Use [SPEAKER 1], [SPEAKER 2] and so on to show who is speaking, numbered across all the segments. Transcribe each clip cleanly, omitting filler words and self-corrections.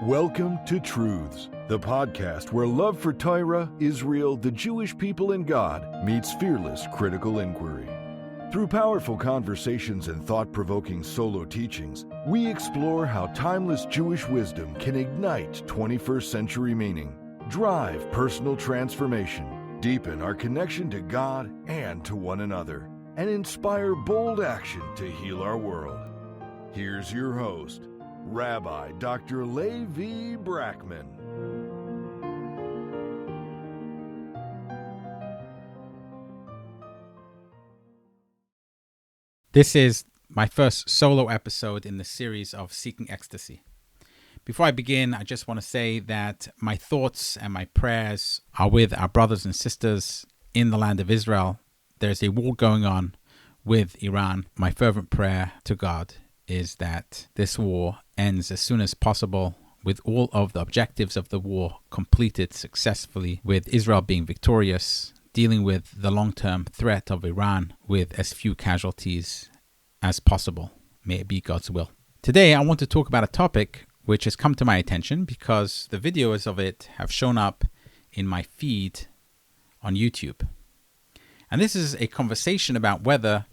[SPEAKER 1] Welcome to Truths, the podcast where love for Torah, Israel, the Jewish people, and God meets fearless critical inquiry. Through powerful conversations and thought-provoking solo teachings, we explore how timeless Jewish wisdom can ignite 21st century meaning, drive personal transformation, deepen our connection to God and to one another, and inspire bold action to heal our world. Here's your host, Rabbi Dr. Levi Brackman.
[SPEAKER 2] This is my first solo episode in the series of Seeking Ecstasy. Before I begin, I just want to say that my thoughts and my prayers are with our brothers and sisters in the land of Israel. There's a war going on with Iran. My fervent prayer to God is that this war ends as soon as possible, with all of the objectives of the war completed successfully, with Israel being victorious, dealing with the long-term threat of Iran with as few casualties as possible. May it be God's will. Today, I want to talk about a topic which has come to my attention because the videos of it have shown up in my feed on YouTube. And this is a conversation about whether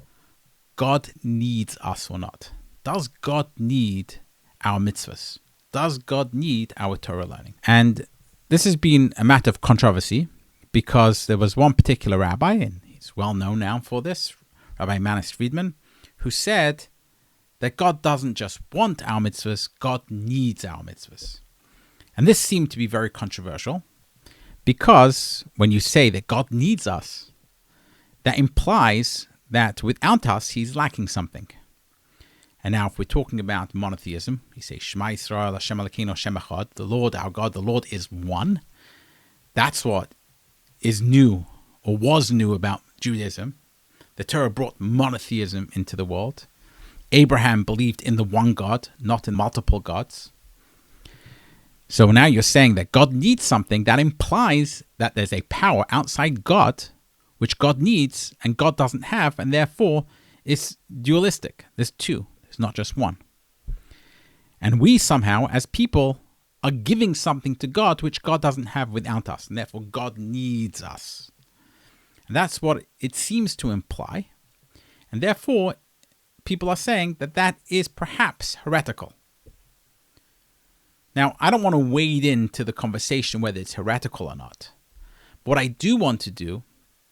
[SPEAKER 2] God needs us or not. Does God need our mitzvahs? Does God need our Torah learning? And this has been a matter of controversy because there was one particular rabbi, and he's well known now for this, Rabbi Manis Friedman, who said that God doesn't just want our mitzvahs, God needs our mitzvahs. And this seemed to be very controversial because when you say that God needs us, that implies that without us, he's lacking something. And now if we're talking about monotheism, you say, Shema Yisrael, Hashem Elokeinu, Hashem Echad, the Lord our God, the Lord is one. That's what is new or was new about Judaism. The Torah brought monotheism into the world. Abraham believed in the one God, not in multiple gods. So now you're saying that God needs something. That implies that there's a power outside God, which God needs and God doesn't have, and therefore it's dualistic. There's two. It's not just one. And we somehow, as people, are giving something to God which God doesn't have without us. And therefore, God needs us. And that's what it seems to imply. And therefore, people are saying that that is perhaps heretical. Now, I don't want to wade into the conversation whether it's heretical or not. But what I do want to do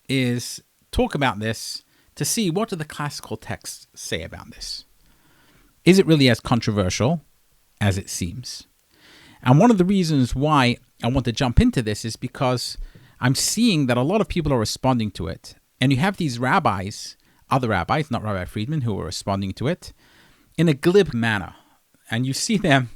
[SPEAKER 2] is talk about this to see what do the classical texts say about this. Is it really as controversial as it seems? And one of the reasons why I want to jump into this is because I'm seeing that a lot of people are responding to it. And you have these rabbis, other rabbis, not Rabbi Friedman, who are responding to it in a glib manner. And you see them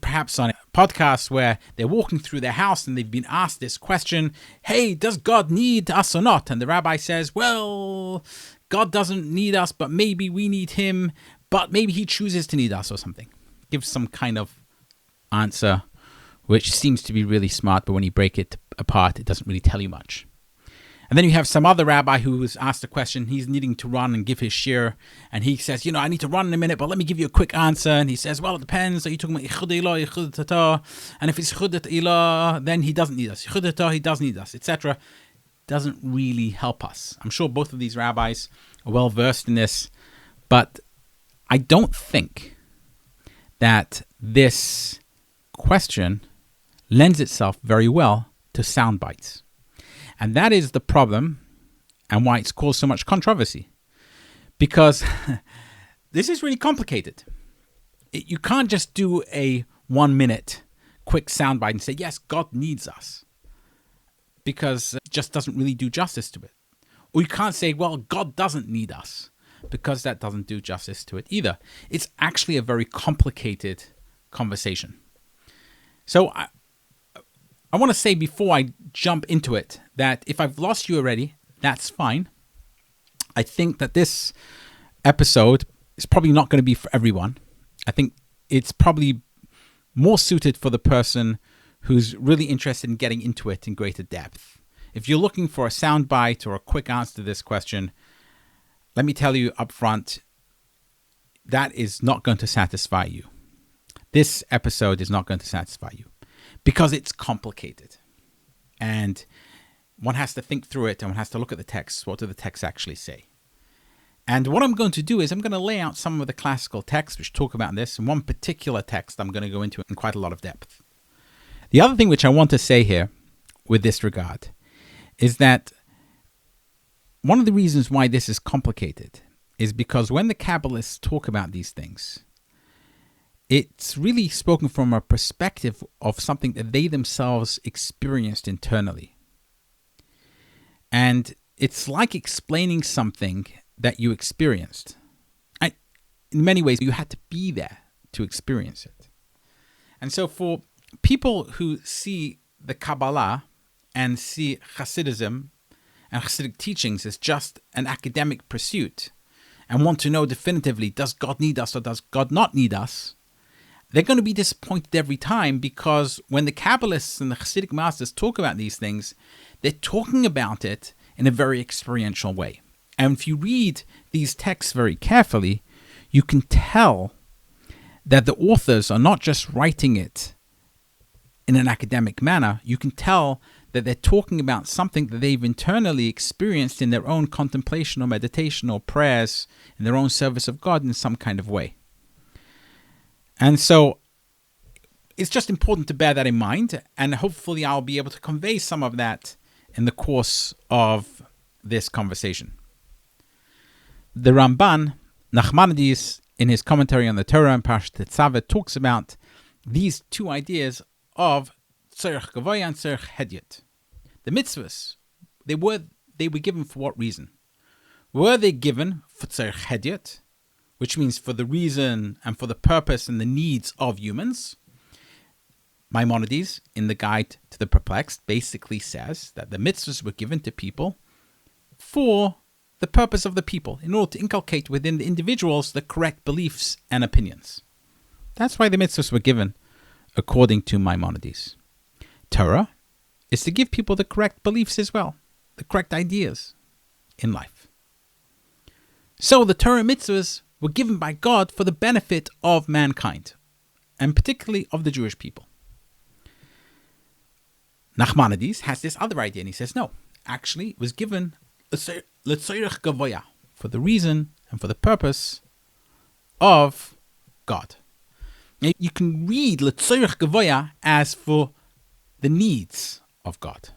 [SPEAKER 2] perhaps on podcasts where they're walking through their house and they've been asked this question, hey, does God need us or not? And the rabbi says, well, God doesn't need us, but maybe we need him. But maybe he chooses to need us or something. Gives some kind of answer which seems to be really smart, but when you break it apart, it doesn't really tell you much. And then you have some other rabbi who was asked a question. He's needing to run and give his shir. And he says, I need to run in a minute, but let me give you a quick answer. And he says, well, it depends. Are you talking about Ichud Ilah, Ichud Tata? And if it's Ichud Ilah, then he doesn't need us. Ichud Tata, he does need us, etc. Doesn't really help us. I'm sure both of these rabbis are well versed in this, but I don't think that this question lends itself very well to sound bites. And that is the problem and why it's caused so much controversy. Because this is really complicated. You can't just do a 1 minute quick soundbite and say, yes, God needs us. Because it just doesn't really do justice to it. Or you can't say, well, God doesn't need us. Because that doesn't do justice to it either. It's actually a very complicated conversation. So I want to say before I jump into it that if I've lost you already, that's fine. I think that this episode is probably not going to be for everyone. I think it's probably more suited for the person who's really interested in getting into it in greater depth. If you're looking for a soundbite or a quick answer to this question, let me tell you up front, that is not going to satisfy you. this episode is not going to satisfy you because it's complicated. And one has to think through it and one has to look at the text. What do the texts actually say? And what I'm going to do is I'm going to lay out some of the classical texts which talk about this. And one particular text I'm going to go into in quite a lot of depth. The other thing which I want to say here with this regard is that one of the reasons why this is complicated is because when the Kabbalists talk about these things, it's really spoken from a perspective of something that they themselves experienced internally. And it's like explaining something that you experienced. And in many ways, you had to be there to experience it. And so for people who see the Kabbalah and see Hasidism and Chassidic teachings as just an academic pursuit and want to know definitively, does God need us or does God not need us? They're going to be disappointed every time, because when the Kabbalists and the Chassidic masters talk about these things, they're talking about it in a very experiential way. And if you read these texts very carefully, you can tell that the authors are not just writing it in an academic manner. You can tell that they're talking about something that they've internally experienced in their own contemplation or meditation or prayers, in their own service of God in some kind of way. And so it's just important to bear that in mind, and hopefully I'll be able to convey some of that in the course of this conversation. The Ramban, Nachmanides, in his commentary on the Torah and Parashat Tetzaveh, talks about these two ideas of tzorech gavoya and tzorech hedyot. The mitzvahs, they were given for what reason? Were they given for tzorech hedyot, which means for the reason and for the purpose and the needs of humans? Maimonides, in the Guide to the Perplexed, basically says that the mitzvahs were given to people for the purpose of the people, in order to inculcate within the individuals the correct beliefs and opinions. That's why the mitzvahs were given, according to Maimonides. Torah is to give people the correct beliefs as well, the correct ideas in life. So the Torah mitzvahs were given by God for the benefit of mankind, and particularly of the Jewish people. Nachmanides has this other idea, and he says, no, actually it was given l'tzorech gavoya, for the reason and for the purpose of God. Now, you can read l'tzorech gavoya as for the needs of God.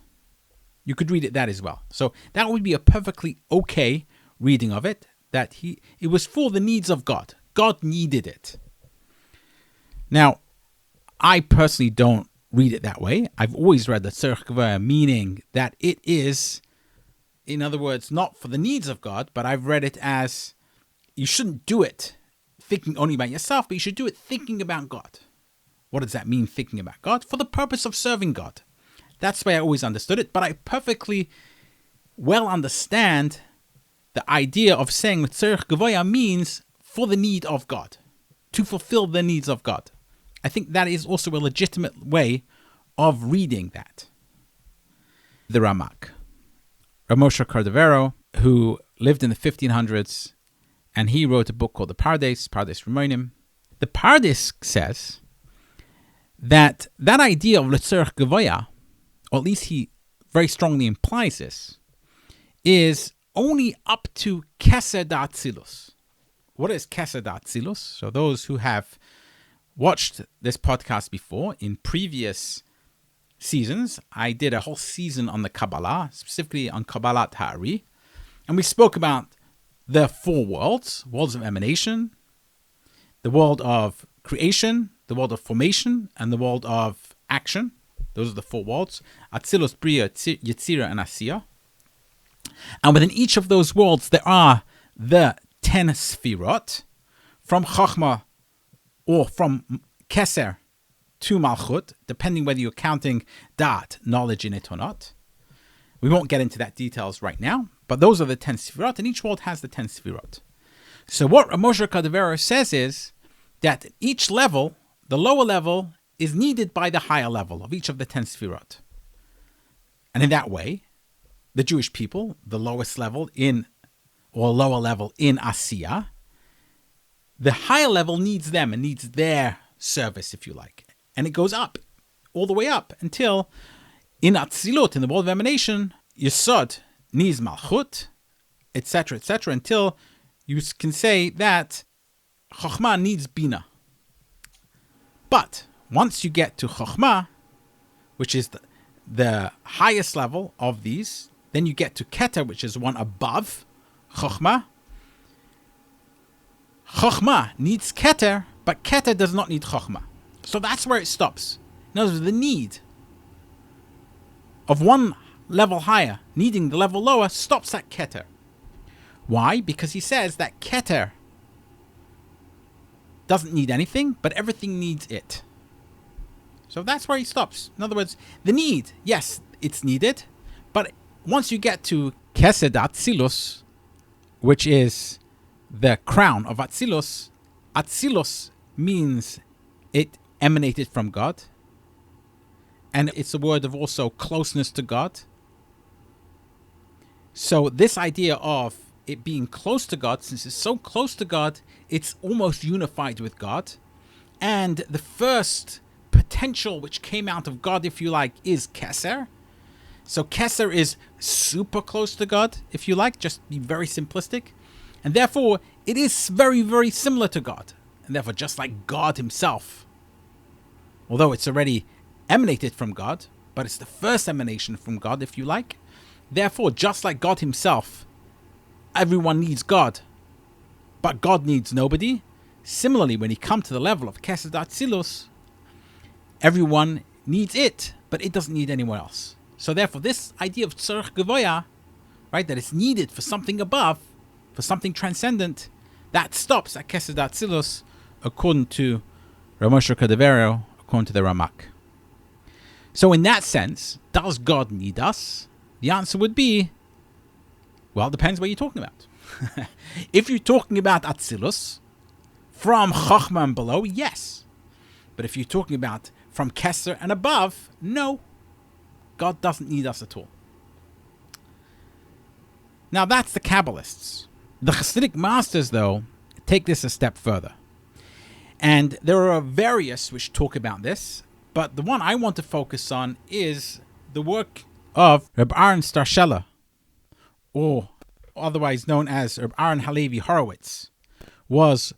[SPEAKER 2] You could read it that as well. So that would be a perfectly okay reading of it, that it was for the needs of God. God needed it. Now, I personally don't read it that way. I've always read the tzorech gavoya meaning that it is, in other words, not for the needs of God, but I've read it as you shouldn't do it thinking only about yourself, but you should do it thinking about God. What does that mean, thinking about God? For the purpose of serving God. That's the way I always understood it, but I perfectly well understand the idea of saying that tzorech gavoya means for the need of God, to fulfill the needs of God. I think that is also a legitimate way of reading that. The Ramak, Ramosha Cordovero, who lived in the 1500s, and he wrote a book called the Pardes Rimonim. The Pardes says that idea of l'tzorech gavoya, or at least he very strongly implies this, is only up to keser da'atzilus. What is keser da'atzilus? So those who have watched this podcast before, in previous seasons, I did a whole season on the Kabbalah, specifically on Kabbalah Ta'ari, and we spoke about the four worlds of emanation, the world of creation, the world of formation, and the world of action. Those are the four worlds: Atzilus, Bria, Yetzira, and Asiya. And within each of those worlds, there are the 10 Sfirot, from Chachma or from Keser to Malchut, depending whether you're counting Da'at, knowledge in it or not. We won't get into that details right now, but those are the 10 Sfirot, and each world has the 10 Sfirot. So what Ramosha Cordovero says is that each level, the lower level, is needed by the higher level of each of the 10 Sfirot. And in that way, the Jewish people, the lowest level lower level in Asiya, the higher level needs them and needs their service, if you like. And it goes up, all the way up, until in Atzilut, in the world of emanation, Yesod needs Malchut, etc., until you can say that Chokhmah needs Bina. But once you get to Chokhmah, which is the highest level of these, then you get to Keter, which is one above Chokhmah. Chokhmah needs Keter, but Keter does not need Chokhmah. So that's where it stops. In other words, the need of one level higher needing the level lower stops at Keter. Why? Because he says that Keter doesn't need anything, but everything needs it. So that's where he stops. In other words, the need, yes, it's needed, but once you get to Kesed Atzilus, which is the crown of Atzilus, Atzilus means it emanated from God, and it's a word of also closeness to God. So this idea of it being close to God, since it's so close to God, it's almost unified with God. And the first potential which came out of God, if you like, is Keser. So Keser is super close to God, if you like, just be very simplistic. And therefore, it is very, very similar to God. And therefore, just like God himself, although it's already emanated from God, but it's the first emanation from God, if you like. Therefore, just like God himself, everyone needs God, but God needs nobody. Similarly, when you come to the level of Kesed Atzilus, everyone needs it, but it doesn't need anyone else. So therefore, this idea of Tzorech Gevoya, right, that it's needed for something above, for something transcendent, that stops at Kesed Atzilus, according to Rav Moshe Cordovero, according to the Ramak. So in that sense, does God need us? The answer would be, well, it depends what you're talking about. If you're talking about Atzilus, from Chokhmah and below, yes. But if you're talking about from Keser and above, no. God doesn't need us at all. Now that's the Kabbalists. The Chassidic masters, though, take this a step further. And there are various which talk about this, but the one I want to focus on is the work of Rabbi Aaron Staroselye, or otherwise known as Rabbi Aaron Halevi Horowitz, was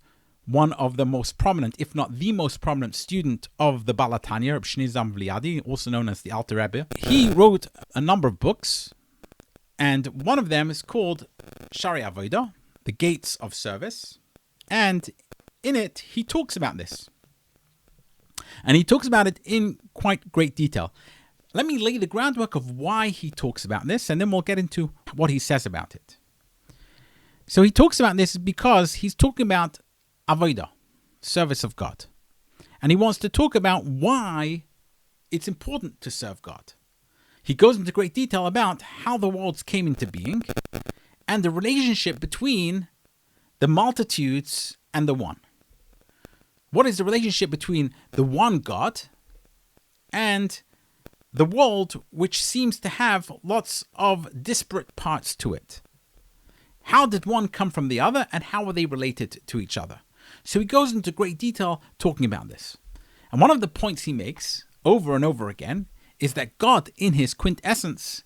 [SPEAKER 2] one of the most prominent, if not the most prominent student of the Baal HaTanya, Rabbi Shnei Zalman V'Liadi, also known as the Alter Rebbe. He wrote a number of books, and one of them is called Shari Avodah, The Gates of Service, and in it he talks about this. And he talks about it in quite great detail. Let me lay the groundwork of why he talks about this, and then we'll get into what he says about it. So he talks about this because he's talking about Avodah, service of God. And he wants to talk about why it's important to serve God. He goes into great detail about how the worlds came into being and the relationship between the multitudes and the one. What is the relationship between the one God and the world, which seems to have lots of disparate parts to it? How did one come from the other, and how are they related to each other? So he goes into great detail talking about this. And one of the points he makes over and over again is that God in his quintessence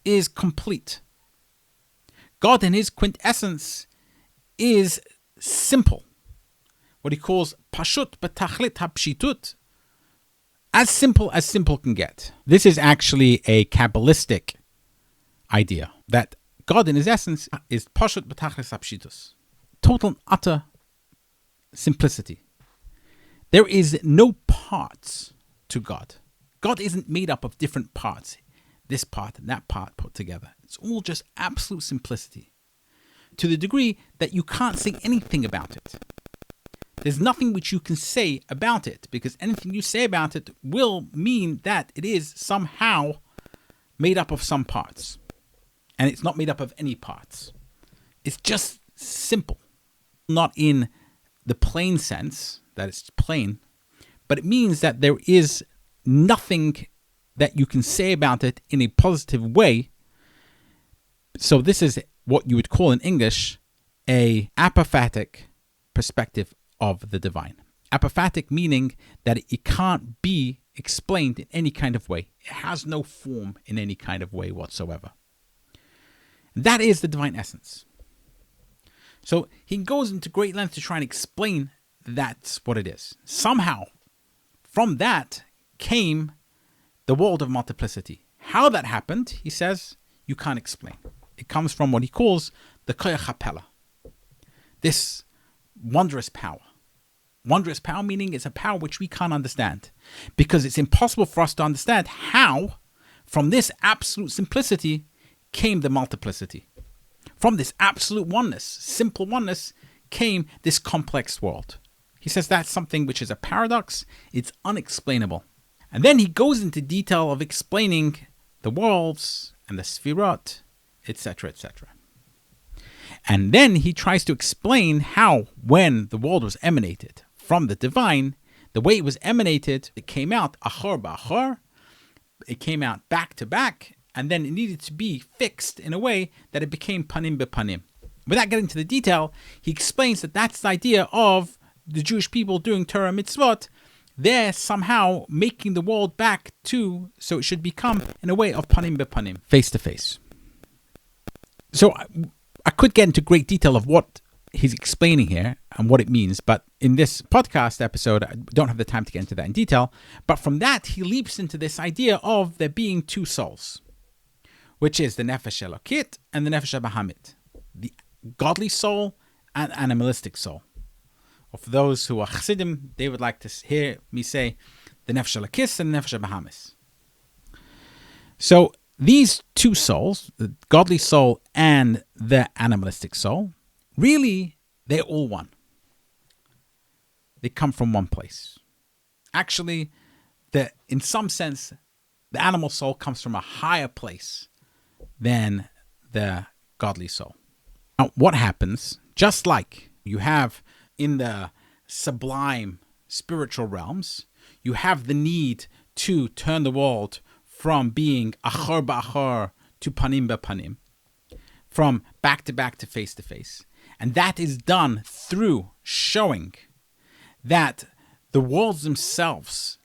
[SPEAKER 2] is complete. God in his quintessence is simple. What he calls pashut b'tachlit hapshitut, as simple can get. This is actually a Cabalistic idea, that God in his essence is pashut b'tachlit hapshitus, total and utter simplicity. There is no parts to God. God isn't made up of different parts, this part and that part put together. It's all just absolute simplicity, to the degree that you can't say anything about it. There's nothing which you can say about it, because anything you say about it will mean that it is somehow made up of some parts. And it's not made up of any parts. It's just simple. Not in the plain sense, that it's plain, but it means that there is nothing that you can say about it in a positive way. So this is what you would call in English a apophatic perspective of the divine. Apophatic meaning that it can't be explained in any kind of way. It has no form in any kind of way whatsoever. That is the divine essence. So he goes into great lengths to try and explain that's what it is. Somehow, from that came the world of multiplicity. How that happened, he says, you can't explain. It comes from what he calls the koyach hapela. This wondrous power. Wondrous power meaning it's a power which we can't understand, because it's impossible for us to understand how, from this absolute simplicity, came the multiplicity. From this absolute oneness, simple oneness, came this complex world. He says that's something which is a paradox. It's unexplainable. And then he goes into detail of explaining the worlds and the sfirot, etc., etc. And then he tries to explain how, when the world was emanated from the divine, the way it was emanated, it came out achor ba'achor, it came out back to back, and then it needed to be fixed in a way that it became panim bepanim. Without getting to the detail, he explains that that's the idea of the Jewish people doing Torah mitzvot. They're somehow making the world back to, so it should become in a way of panim bepanim, face to face. So I could get into great detail of what he's explaining here and what it means, but in this podcast episode, I don't have the time to get into that in detail. But from that, he leaps into this idea of there being two souls, which is the nefesh elokit and the nefesh bahamit, the godly soul and animalistic soul. Or for those who are Chassidim, they would like to hear me say the nefesh elokis and the nefesh bahamis. So these two souls, the godly soul and the animalistic soul, really, they're all one. They come from one place. Actually, in some sense, the animal soul comes from a higher place than the godly soul. Now, what happens, just like you have in the sublime spiritual realms, you have the need to turn the world from being achor ba'achor to panim bepanim, from back to face to face. And that is done through showing that the worlds themselves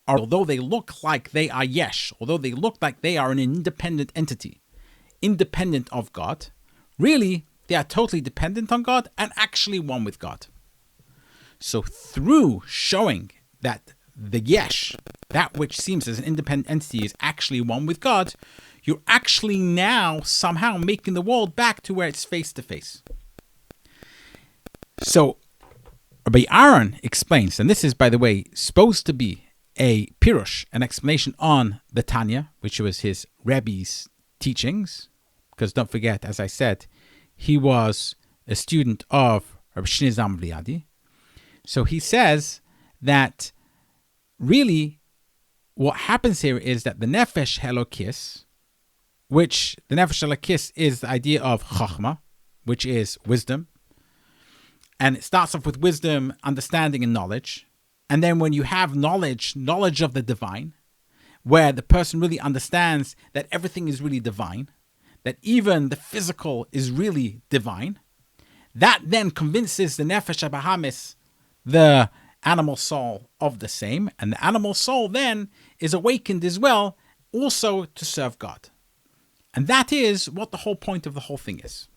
[SPEAKER 2] are, although they look like they are yesh, although they look like they are an independent entity, independent of God, really they are totally dependent on God and actually one with God. So through showing that the yesh, that which seems as an independent entity, is actually one with God, you're actually now somehow making the world back to where it's face to face. So Rabbi Aaron explains, and this is, by the way, supposed to be a pirush, an explanation on the Tanya, which was his Rebbe's teachings, because don't forget, as I said, he was a student of Rabbi Shnei Zalman Vliadi. So he says that really what happens here is that the nefesh elokis, which the nefesh elokis is the idea of chachma, which is wisdom, and it starts off with wisdom, understanding, and knowledge. And then when you have knowledge of the divine, where the person really understands that everything is really divine, that even the physical is really divine, that then convinces the nefesh bahamis, the animal soul, of the same. And the animal soul then is awakened as well, also to serve God. And that is what the whole point of the whole thing is.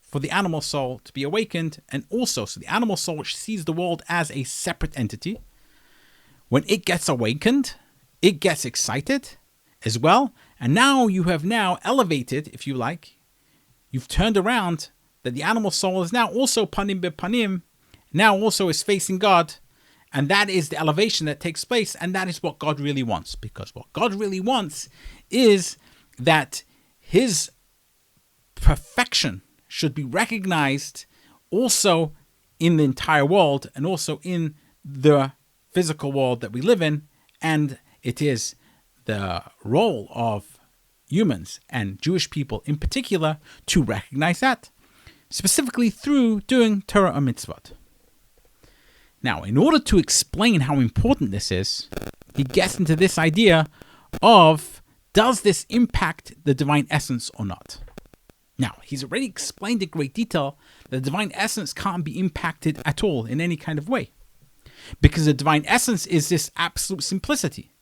[SPEAKER 2] For the animal soul to be awakened, and also, so the animal soul which sees the world as a separate entity, when it gets awakened, it gets excited as well, and now you have now elevated, if you like, you've turned around that the animal soul is now also panim bepanim, now also is facing God, and that is the elevation that takes place, and that is what God really wants, because what God really wants is that his perfection should be recognized also in the entire world and also in the physical world that we live in. And it is the role of humans and Jewish people in particular to recognize that, specifically through doing Torah or mitzvot. Now, in order to explain how important this is, he gets into this idea of, does this impact the divine essence or not? Now, he's already explained in great detail that the divine essence can't be impacted at all in any kind of way. Because the divine essence is this absolute simplicity.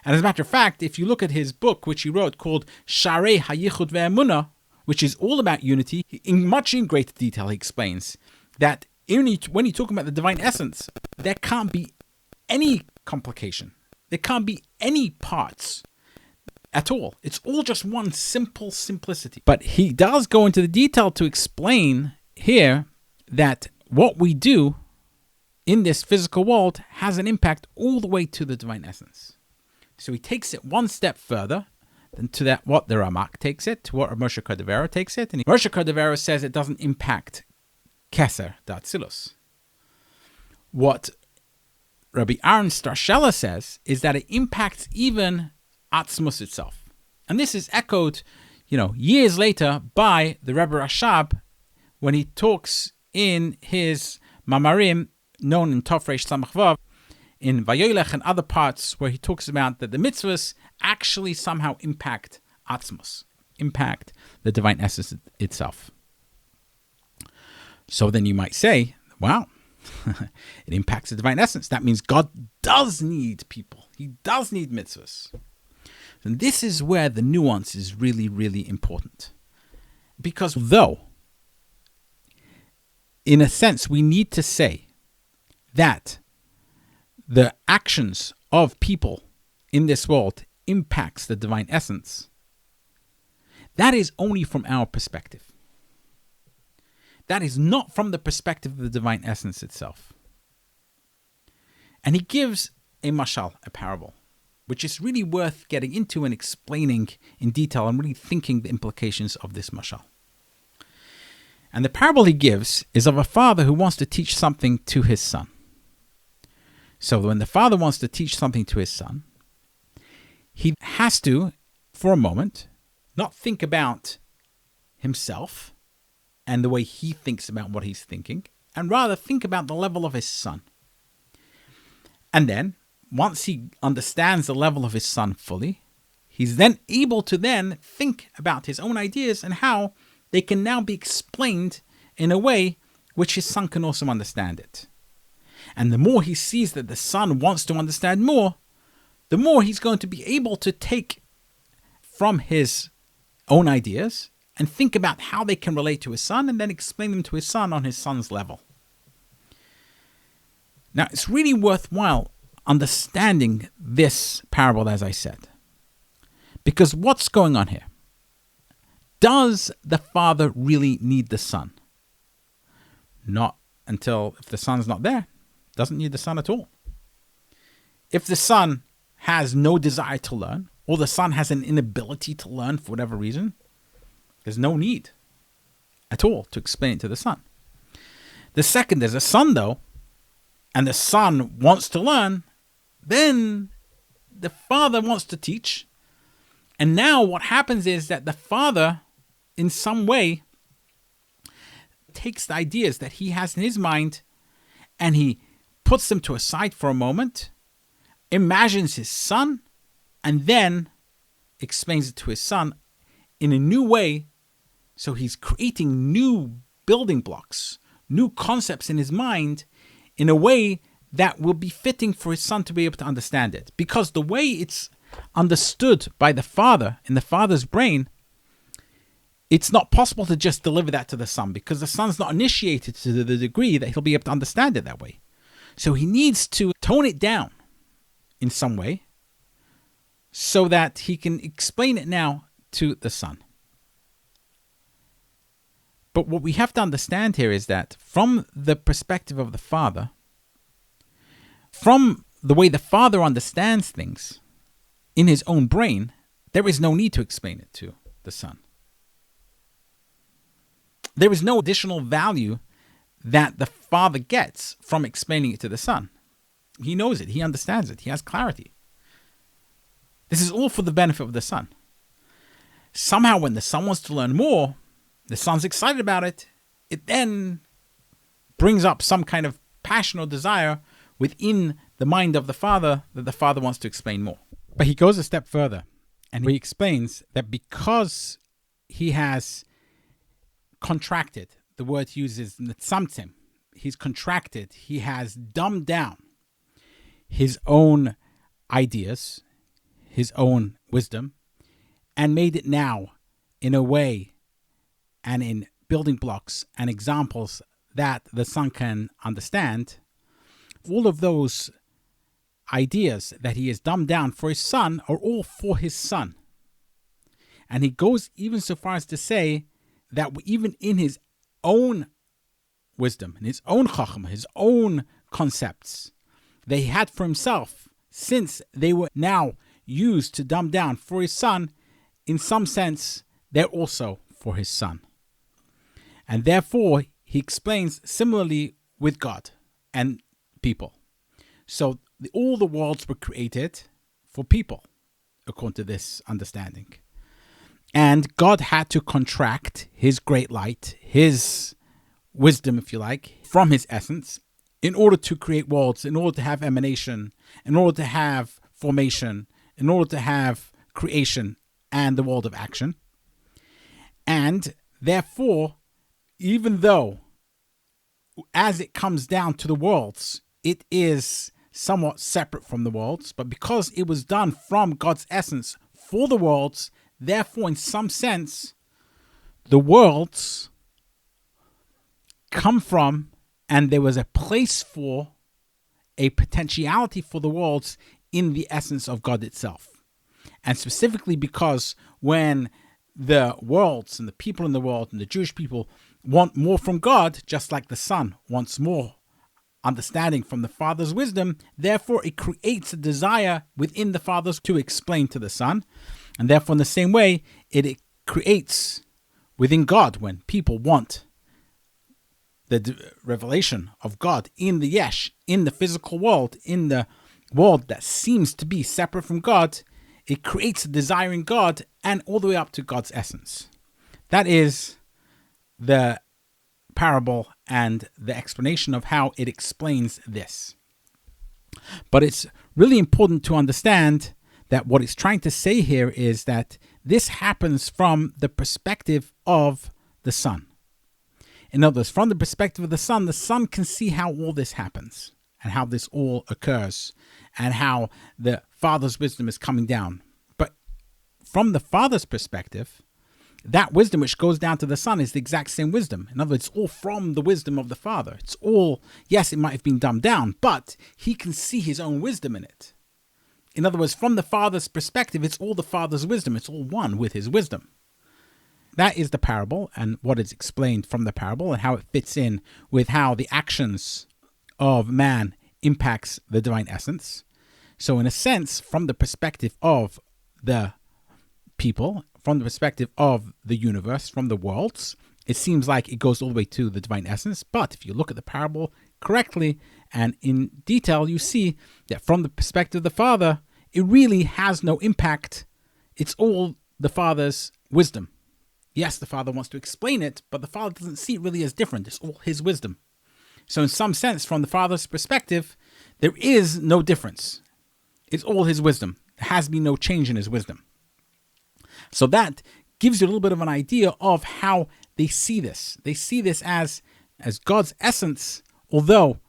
[SPEAKER 2] And as a matter of fact, if you look at his book, which he wrote called Sharei HaYichud Ve'emunah, which is all about unity, in greater detail, he explains that when you talk about the divine essence, there can't be any complication. There can't be any parts at all. It's all just one simple simplicity. But he does go into the detail to explain here that what we do in this physical world has an impact all the way to the divine essence. So he takes it one step further than to that what the Ramak takes it, to what Moshe Cordovero takes it. And Moshe Cordovero says it doesn't impact Keser d'Atzilus. What Rabbi Aaron Staroselye says is that it impacts even Atzmus itself. And this is echoed, years later by the Rebbe Rashab when he talks in his Mamarim, known in Tofresh Samach Vav, in Vayolech and other parts, where he talks about that the mitzvahs actually somehow impact Atzmus, impact the divine essence itself. So then you might say, wow, it impacts the divine essence. That means God does need people. He does need mitzvahs. And this is where the nuance is really, really important. Because though, in a sense, we need to say that the actions of people in this world impacts the divine essence, that is only from our perspective. That is not from the perspective of the divine essence itself. And he gives a mashal, a parable, which is really worth getting into and explaining in detail and really thinking the implications of this mashal. And the parable he gives is of a father who wants to teach something to his son. So when the father wants to teach something to his son, he has to, for a moment, not think about himself and the way he thinks about what he's thinking, and rather think about the level of his son. And then, once he understands the level of his son fully, he's then able to then think about his own ideas and how they can now be explained in a way which his son can also understand it. And the more he sees that the son wants to understand more, the more he's going to be able to take from his own ideas and think about how they can relate to his son and then explain them to his son on his son's level. Now, it's really worthwhile understanding this parable, as I said, because what's going on here? Does the father really need the son? Not until if the son's not there. Doesn't need the son at all. If the son has no desire to learn, or the son has an inability to learn for whatever reason, there's no need at all to explain it to the son. The second, there's a son though, and the son wants to learn, then the father wants to teach. And now what happens is that the father, in some way, takes the ideas that he has in his mind and he puts them to a side for a moment, imagines his son, and then explains it to his son in a new way. So he's creating new building blocks, new concepts in his mind in a way that will be fitting for his son to be able to understand it. Because the way it's understood by the father, in the father's brain, it's not possible to just deliver that to the son because the son's not initiated to the degree that he'll be able to understand it that way. So he needs to tone it down in some way so that he can explain it now to the son. But what we have to understand here is that from the perspective of the father, from the way the father understands things in his own brain, there is no need to explain it to the son. There is no additional value that the father gets from explaining it to the son. He knows it. He understands it. He has clarity. This is all for the benefit of the son. Somehow when the son wants to learn more, the son's excited about it. It then brings up some kind of passion or desire within the mind of the father that the father wants to explain more. But he goes a step further and he explains that because he has contracted, the word he uses, netzamtzem, he's contracted, he has dumbed down his own ideas, his own wisdom, and made it now in a way and in building blocks and examples that the Son can understand, all of those ideas that he has dumbed down for his Son are all for his Son. And he goes even so far as to say that even in his own wisdom, in his own chachma, his own concepts that he had for himself, since they were now used to dumb down for his Son, in some sense, they're also for his Son. And therefore, he explains similarly with God and people. So all the worlds were created for people, according to this understanding. And God had to contract his great light, his wisdom, if you like, from his essence in order to create worlds, in order to have emanation, in order to have formation, in order to have creation and the world of action. And therefore, even though as it comes down to the worlds, it is somewhat separate from the worlds, but because it was done from God's essence for the worlds, therefore, in some sense, the worlds come from, and there was a place for, a potentiality for the worlds in the essence of God itself. And specifically because when the worlds and the people in the world and the Jewish people want more from God, just like the Son wants more understanding from the Father's wisdom, therefore it creates a desire within the Father's to explain to the Son. And therefore, in the same way, it creates within God, when people want the revelation of God in the yesh, in the physical world, in the world that seems to be separate from God, it creates a desire in God and all the way up to God's essence. That is the parable and the explanation of how it explains this. But it's really important to understand that what it's trying to say here is that this happens from the perspective of the Son. In other words, from the perspective of the Son can see how all this happens and how this all occurs and how the Father's wisdom is coming down. But from the Father's perspective, that wisdom which goes down to the Son is the exact same wisdom. In other words, it's all from the wisdom of the Father. It's all, yes, it might have been dumbed down, but he can see his own wisdom in it. In other words, from the Father's perspective, it's all the Father's wisdom. It's all one with his wisdom. That is the parable and what is explained from the parable and how it fits in with how the actions of man impacts the divine essence. So in a sense, from the perspective of the people, from the perspective of the universe, from the worlds, it seems like it goes all the way to the divine essence. But if you look at the parable correctly and in detail, you see that from the perspective of the Father, it really has no impact. It's all the Father's wisdom. Yes, the Father wants to explain it, but the Father doesn't see it really as different. It's all his wisdom. So in some sense, from the Father's perspective, there is no difference. It's all his wisdom. There has been no change in his wisdom. So that gives you a little bit of an idea of how they see this. They see this as God's essence, although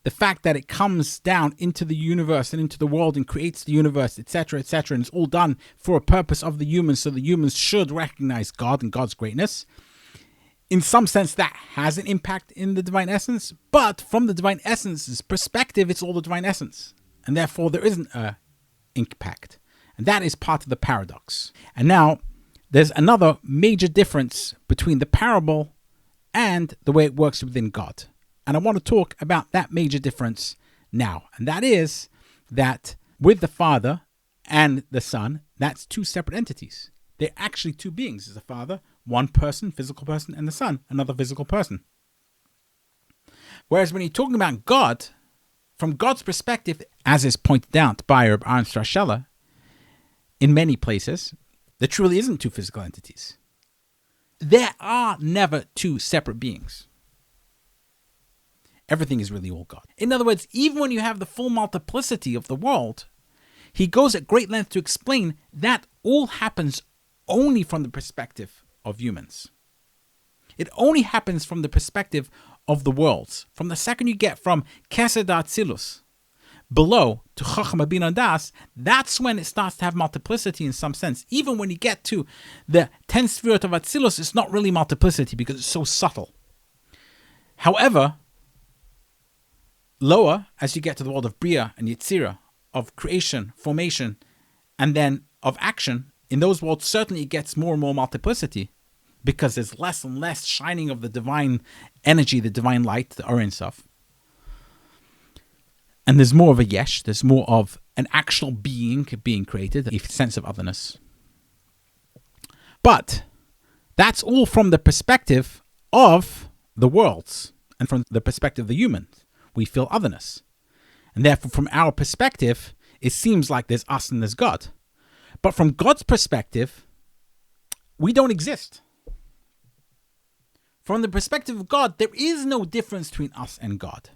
[SPEAKER 2] the fact that it comes down into the universe and into the world and creates the universe, etc., and it's all done for a purpose of the humans, so the humans should recognize God and God's greatness. In some sense, that has an impact in the divine essence, but from the divine essence's perspective, it's all the divine essence, and therefore there isn't an impact. And that is part of the paradox. And now, there's another major difference between the parable and the way it works within God. And I want to talk about that major difference now. And that is that with the Father and the Son, that's two separate entities. They're actually two beings. There's a Father, one person, physical person, and the Son, another physical person. Whereas when you're talking about God, from God's perspective, as is pointed out by Rabbi Staroselye, in many places, there truly isn't two physical entities. There are never two separate beings. Everything is really all God. In other words, even when you have the full multiplicity of the world, he goes at great length to explain that all happens only from the perspective of humans. It only happens from the perspective of the worlds. From the second you get from Kesed Atzilus, below to Chachma Bin Das, that's when it starts to have multiplicity in some sense. Even when you get to the 10 Sefirot of Atzilus, it's not really multiplicity because it's so subtle. However, lower, as you get to the world of Bria and Yetzirah, of creation, formation, and then of action, in those worlds certainly it gets more and more multiplicity because there's less and less shining of the divine energy, the divine light, the Or Ein Sof. And there's more of a yesh, there's more of an actual being being created, a sense of otherness. But that's all from the perspective of the worlds and from the perspective of the humans. We feel otherness. And therefore, from our perspective, it seems like there's us and there's God. But from God's perspective, we don't exist. From the perspective of God, there is no difference between us and God.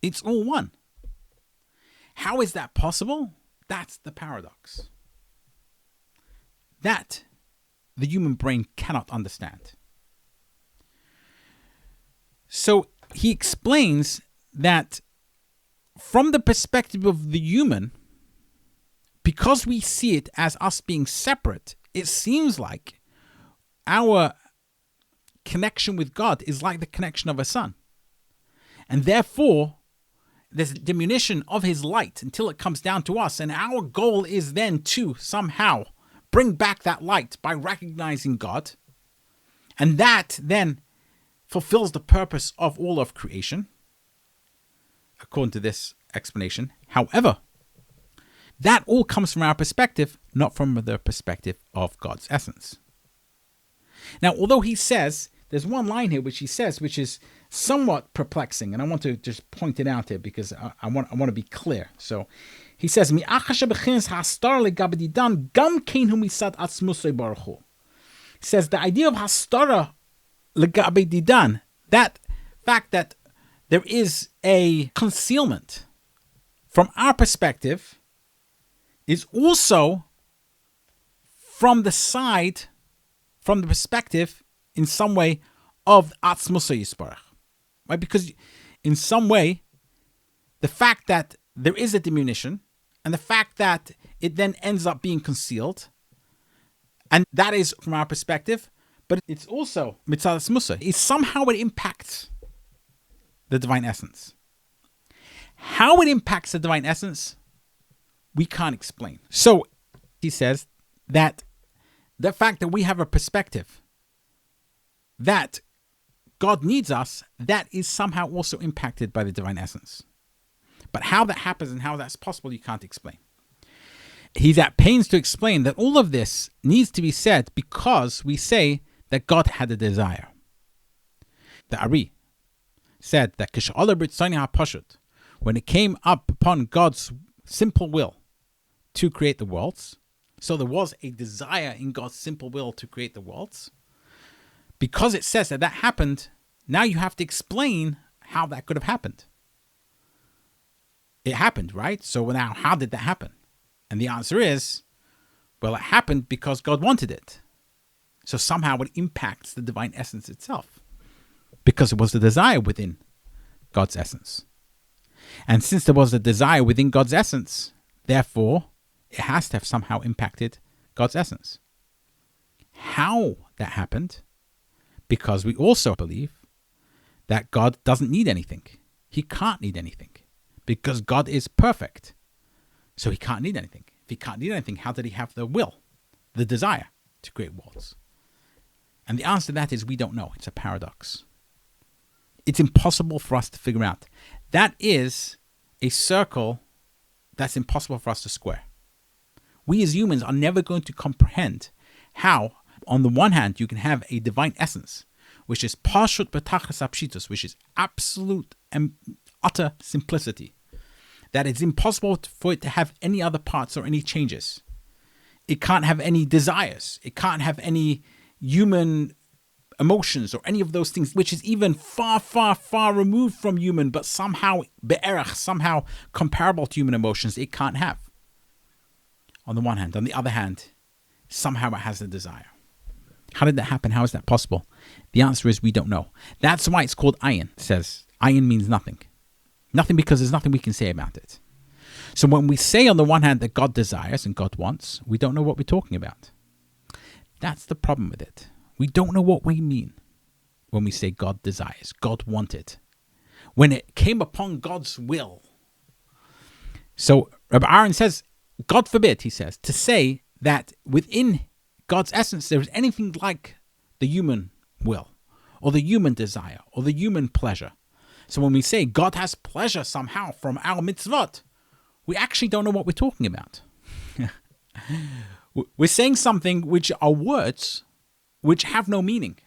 [SPEAKER 2] It's all one. How is that possible? That's the paradox. That the human brain cannot understand. So he explains that from the perspective of the human, because we see it as us being separate, it seems like our connection with God is like the connection of a sun. And therefore, there's a diminution of his light until it comes down to us. And our goal is then to somehow bring back that light by recognizing God. And that then fulfills the purpose of all of creation, according to this explanation. However, that all comes from our perspective, not from the perspective of God's essence. Now, although he says, there's one line here which he says, which is somewhat perplexing, and I want to just point it out here because I want to be clear. So he says, He says the idea of hastara legabe didan, that fact that there is a concealment from our perspective, is also from the side, from the perspective, in some way, of Atzmus Yisparach. Right? Because in some way, the fact that there is a diminution, and the fact that it then ends up being concealed, and that is from our perspective, but it's also Mitzvah Atzmusa. Somehow it impacts the divine essence. How it impacts the divine essence, we can't explain. So he says that the fact that we have a perspective that God needs us, that is somehow also impacted by the divine essence. But how that happens and how that's possible, you can't explain. He's at pains to explain that all of this needs to be said because we say that God had a desire. The Ari said that when it came up upon God's simple will to create the worlds, so there was a desire in God's simple will to create the worlds. Because it says that happened, now you have to explain how that could have happened. It happened, right? So now, how did that happen? And the answer is, well, it happened because God wanted it. So somehow it impacts the divine essence itself, because it was the desire within God's essence. And since there was a desire within God's essence, therefore, it has to have somehow impacted God's essence. How that happened? Because we also believe that God doesn't need anything. He can't need anything. Because God is perfect. So he can't need anything. If he can't need anything, how did he have the will, the desire to create worlds? And the answer to that is we don't know. It's a paradox. It's impossible for us to figure out. That is a circle that's impossible for us to square. We as humans are never going to comprehend how, on the one hand, you can have a divine essence, which is pashut betachas apshitus, which is absolute and utter simplicity, that it's impossible for it to have any other parts or any changes. It can't have any desires. It can't have any human emotions or any of those things, which is even far, far, far removed from human, but somehow be'erach, somehow comparable to human emotions, it can't have. On the one hand. On the other hand, somehow it has a desire. How did that happen? How is that possible? The answer is we don't know. That's why it's called ayin. It says ayin means nothing. Nothing because there's nothing we can say about it. So when we say on the one hand that God desires and God wants, we don't know what we're talking about. That's the problem with it. We don't know what we mean when we say God desires, God wanted, when it came upon God's will. So Rabbi Aaron says, God forbid, he says, to say that within God's essence there is anything like the human will or the human desire or the human pleasure. So when we say God has pleasure somehow from our mitzvot, we actually don't know what we're talking about. We're saying something which are words which have no meaning.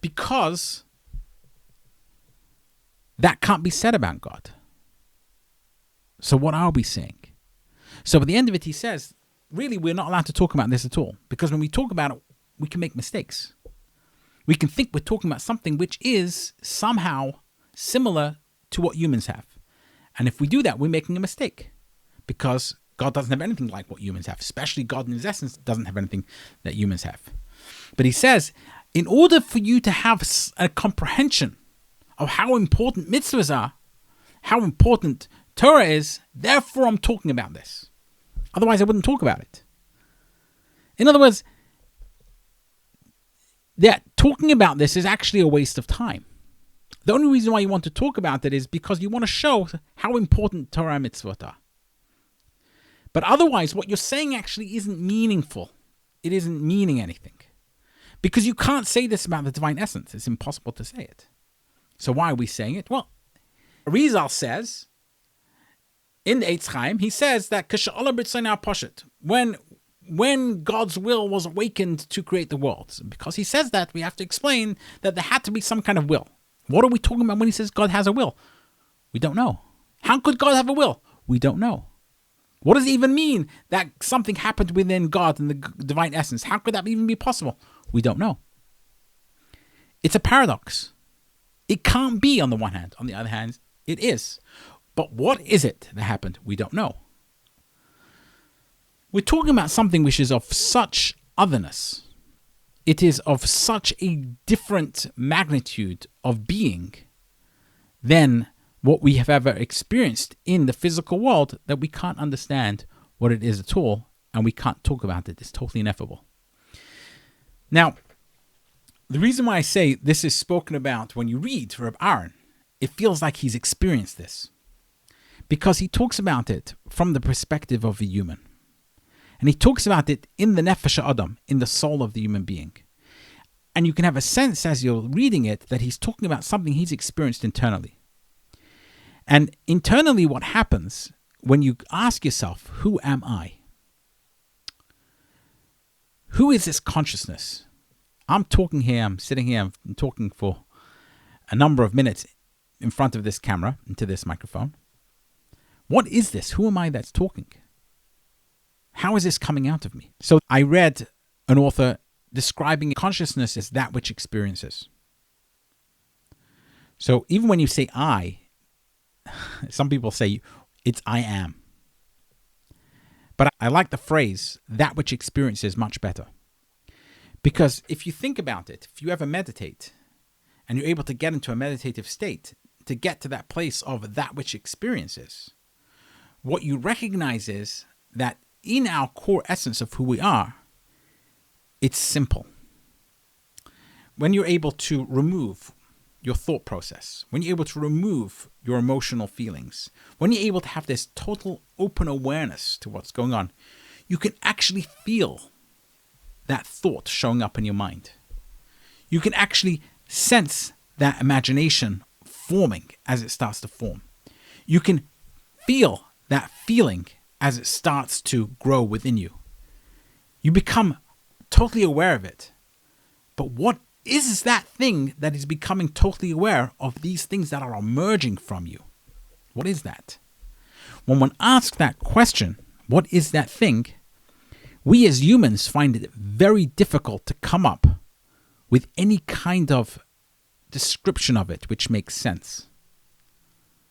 [SPEAKER 2] Because that can't be said about God. So what are we saying? So at the end of it, he says, really, we're not allowed to talk about this at all. Because when we talk about it, we can make mistakes. We can think we're talking about something which is somehow similar to what humans have. And if we do that, we're making a mistake. Because God doesn't have anything like what humans have. Especially God in his essence doesn't have anything that humans have. But he says, in order for you to have a comprehension of how important mitzvahs are, how important Torah is, therefore I'm talking about this. Otherwise I wouldn't talk about it. In other words, talking about this is actually a waste of time. The only reason why you want to talk about it is because you want to show how important Torah and mitzvot are. But otherwise, what you're saying actually isn't meaningful. It isn't meaning anything. Because you can't say this about the divine essence. It's impossible to say it. So why are we saying it? Well, Arizal says, in the Eitz Chaim, he says that when God's will was awakened to create the world. Because he says that, we have to explain that there had to be some kind of will. What are we talking about when he says God has a will? We don't know. How could God have a will? We don't know. What does it even mean that something happened within God and the divine essence? How could that even be possible? We don't know. It's a paradox. It can't be on the one hand. On the other hand, it is. But what is it that happened? We don't know. We're talking about something which is of such otherness. It is of such a different magnitude of being than what we have ever experienced in the physical world that we can't understand what it is at all, and we can't talk about it. It's totally ineffable. Now, the reason why I say this is spoken about when you read Rabbi Aaron, it feels like he's experienced this. Because he talks about it from the perspective of a human. And he talks about it in the Nefesh Adam, in the soul of the human being. And you can have a sense as you're reading it that he's talking about something he's experienced internally. And internally what happens when you ask yourself, who am I? Who is this consciousness? I'm talking here, I'm sitting here, I'm talking for a number of minutes in front of this camera, into this microphone. What is this? Who am I that's talking? How is this coming out of me? So I read an author describing consciousness as that which experiences. So even when you say I, some people say it's I am. But I like the phrase, that which experiences, much better. Because if you think about it, if you ever meditate, and you're able to get into a meditative state, to get to that place of that which experiences, what you recognize is that in our core essence of who we are, it's simple. When you're able to remove your thought process, when you're able to remove your emotional feelings, when you're able to have this total open awareness to what's going on, you can actually feel that thought showing up in your mind. You can actually sense that imagination forming as it starts to form. You can feel that feeling as it starts to grow within you. You become totally aware of it. But what is that thing that is becoming totally aware of these things that are emerging from you? What is that? When one asks that question, what is that thing? We as humans find it very difficult to come up with any kind of description of it which makes sense.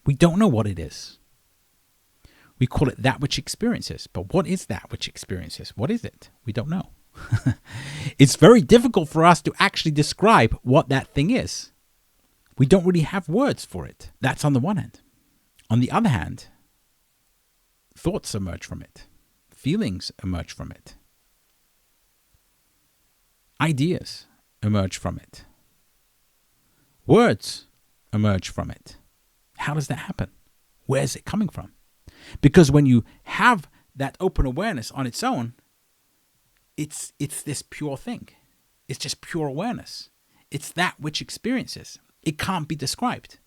[SPEAKER 2] We don't know what it is. We call it that which experiences. But what is that which experiences? What is it? We don't know. It's very difficult for us to actually describe what that thing is. We don't really have words for it. That's on the one hand. On the other hand, Thoughts emerge from it. Feelings emerge from it. Ideas emerge from it. Words emerge from it. How does that happen? Where is it coming from? Because when you have that open awareness on its own, it's this pure thing. It's just pure awareness. It's that which experiences. It can't be described.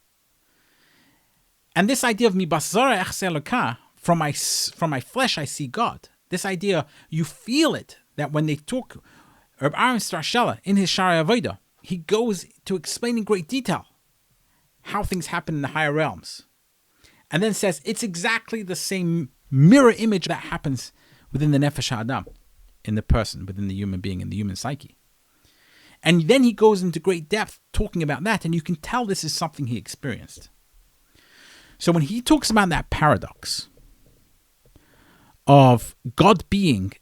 [SPEAKER 2] And this idea of mi basara echse Eloka, from my flesh I see God. This idea, you feel it, that when they talk, Rabbi Staroselye in his Shari Avodah, he goes to explain in great detail how things happen in the higher realms. And then says it's exactly the same mirror image that happens within the Nefesh HaAdam, in the person, within the human being, in the human psyche. And then he goes into great depth talking about that, and you can tell this is something he experienced. So when he talks about that paradox of God being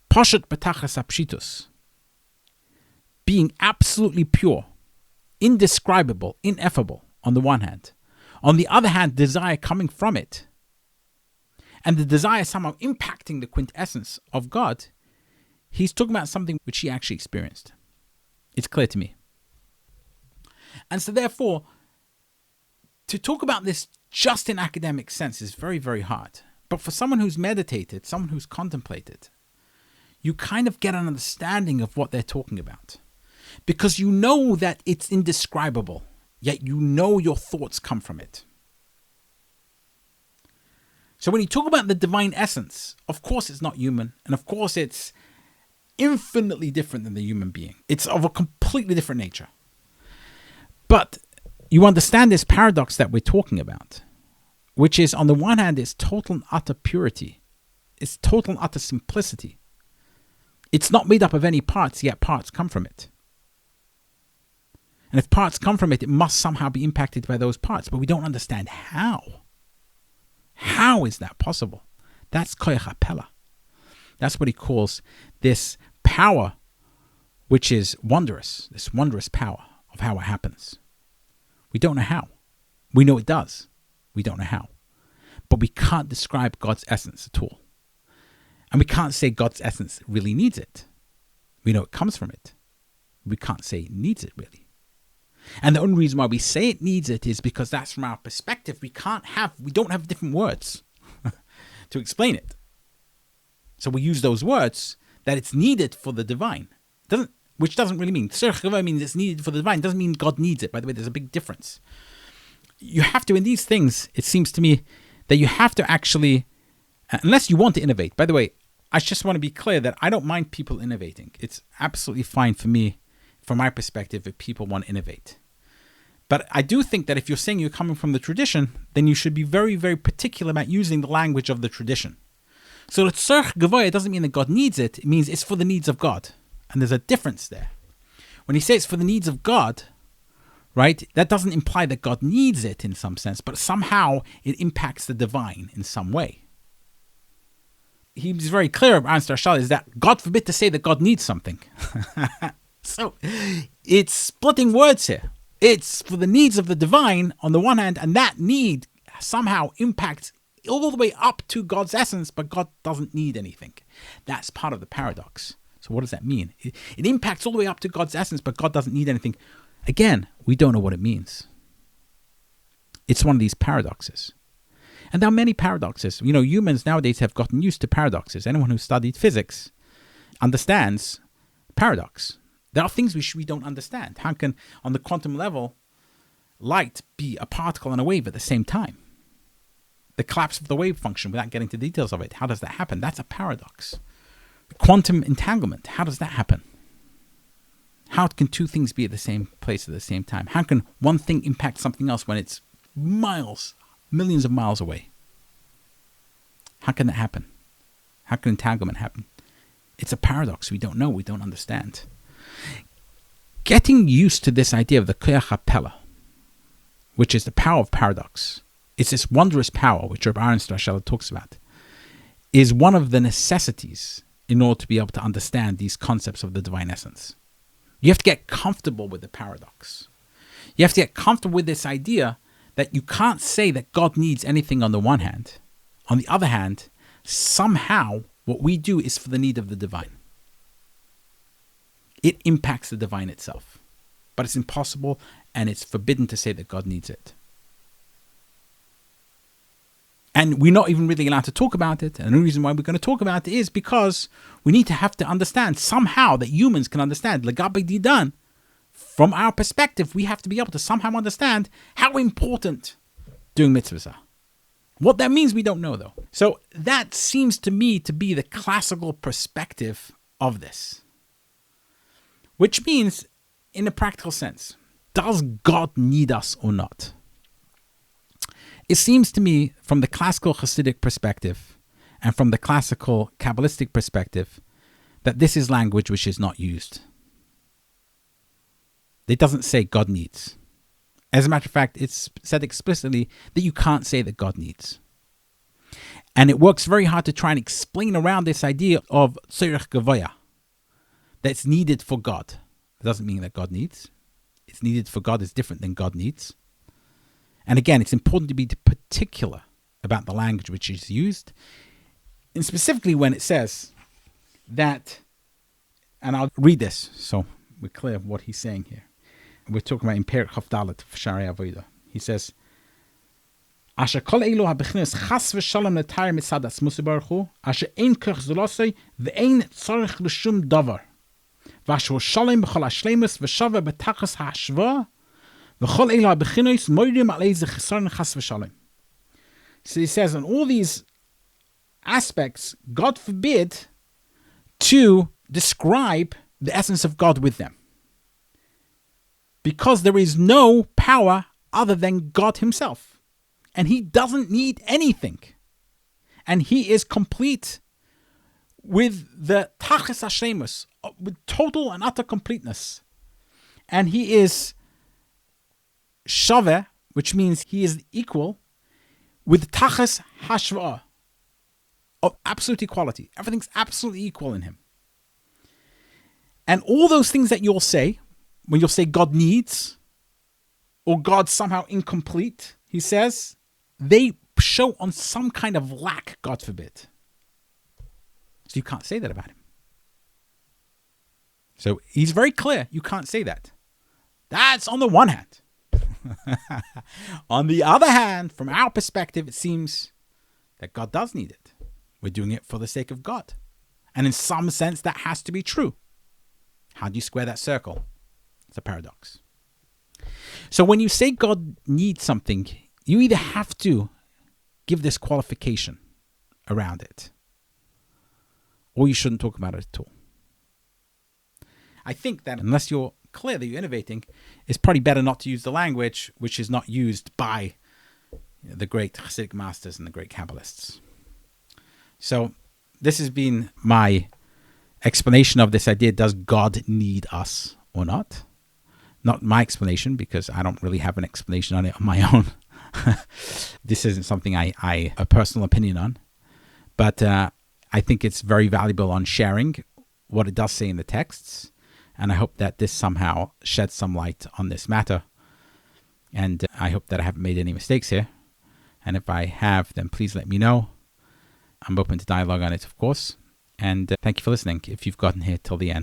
[SPEAKER 2] Pashat B'tachas Apshitus, being absolutely pure, indescribable, ineffable on the one hand, on the other hand, desire coming from it, and the desire somehow impacting the quintessence of God, he's talking about something which he actually experienced. It's clear to me. And so therefore, to talk about this just in academic sense is very, very hard. But for someone who's meditated, someone who's contemplated, you kind of get an understanding of what they're talking about. Because you know that it's indescribable, yet you know your thoughts come from it. So when you talk about the divine essence, of course it's not human, and of course it's infinitely different than the human being. It's of a completely different nature. But you understand this paradox that we're talking about, which is, on the one hand, is total and utter purity. It's total and utter simplicity. It's not made up of any parts, yet parts come from it. And if parts come from it, it must somehow be impacted by those parts. But we don't understand how. How is that possible? That's koyach hapela. That's what he calls this power, which is wondrous, this wondrous power of how it happens. We don't know how. We know it does. We don't know how. But we can't describe God's essence at all. And we can't say God's essence really needs it. We know it comes from it. We can't say it needs it really. And the only reason why we say it needs it is because that's from our perspective. We don't have different words to explain it. So we use those words that it's needed for the divine. Which doesn't really mean, means it's needed for the divine. It doesn't mean God needs it. By the way, there's a big difference. You have to, in these things, it seems to me, that you have to actually, unless you want to innovate. By the way, I just want to be clear that I don't mind people innovating. It's absolutely fine for me, from my perspective, if people want to innovate. But I do think that if you're saying you're coming from the tradition, then you should be very, very particular about using the language of the tradition. So the tzorch gavoya doesn't mean that God needs it. It means it's for the needs of God. And there's a difference there. When he says it's for the needs of God, right, that doesn't imply that God needs it in some sense, but somehow it impacts the divine in some way. He's very clear about Staroselye is that God forbid to say that God needs something. So it's splitting words here. It's for the needs of the divine on the one hand, and that need somehow impacts all the way up to God's essence, but God doesn't need anything. That's part of the paradox. So what does that mean? It impacts all the way up to God's essence, but God doesn't need anything. Again, we don't know what it means. It's one of these paradoxes. And there are many paradoxes. You know, humans nowadays have gotten used to paradoxes. Anyone who studied physics understands paradox. There are things we don't understand. How can, on the quantum level, light be a particle and a wave at the same time? The collapse of the wave function, without getting to the details of it, how does that happen? That's a paradox. Quantum entanglement, how does that happen? How can two things be at the same place at the same time? How can one thing impact something else when it's miles, millions of miles away? How can that happen? How can entanglement happen? It's a paradox. We don't know. We don't understand. Getting used to this idea of the koyach hapela, which is the power of paradox, it's this wondrous power which Rabbi Staroselye talks about, is one of the necessities in order to be able to understand these concepts of the divine essence. You have to get comfortable with the paradox. You have to get comfortable with this idea that you can't say that God needs anything on the one hand. On the other hand, somehow what we do is for the need of the divine. It impacts the divine itself. But it's impossible and it's forbidden to say that God needs it. And we're not even really allowed to talk about it. And the reason why we're going to talk about it is because we need to have to understand somehow that humans can understand. Legabe didan, from our perspective, we have to be able to somehow understand how important doing mitzvahs are. What that means, we don't know, though. So that seems to me to be the classical perspective of this. Which means, in a practical sense, does God need us or not? It seems to me, from the classical Chassidic perspective and from the classical Cabalistic perspective, that this is language which is not used. It doesn't say God needs. As a matter of fact, it's said explicitly that you can't say that God needs. And it works very hard to try and explain around this idea of tzorech gavoya, that's needed for God. It doesn't mean that God needs. It's needed for God is different than God needs. And again, it's important to be particular about the language which is used. And specifically when it says that, and I'll read this so we're clear of what he's saying here. We're talking about in Perek Chavdalet of Sharei Avodah. He says, Asher kol elu ha-bechines chas v'shalom l'tayr mitzad atzmus baruch hu, asher ein koch zulosei v'ein tzorech l'shum davar. V'asher shalom b'chol hashleimus v'shava b'tachas ha'ashva v'chol elu ha-bechines moirim alei ze chisaron chas v'shalom. So he says, on all these aspects, God forbid to describe the essence of God with them. Because there is no power other than God himself. And he doesn't need anything. And he is complete with the tachas hashemus, with total and utter completeness. And he is shaveh, which means he is equal, with tachas hashvah, of absolute equality. Everything's absolutely equal in him. And all those things that you'll say, when you'll say God needs, or God's somehow incomplete, he says, they show on some kind of lack, God forbid. So you can't say that about him. So he's very clear, you can't say that. That's on the one hand. On the other hand, from our perspective, it seems that God does need it. We're doing it for the sake of God. And in some sense, that has to be true. How do you square that circle? It's a paradox. So when you say God needs something, you either have to give this qualification around it, or you shouldn't talk about it at all. I think that unless you're clear that you're innovating, it's probably better not to use the language which is not used by the great Chassidic masters and the great Kabbalists. So this has been my explanation of this idea, does God need us or not? Not my explanation, because I don't really have an explanation on it on my own. This isn't something I a personal opinion on. But I think it's very valuable on sharing what it does say in the texts. And I hope that this somehow sheds some light on this matter. And I hope that I haven't made any mistakes here. And if I have, then please let me know. I'm open to dialogue on it, of course. And thank you for listening if you've gotten here till the end.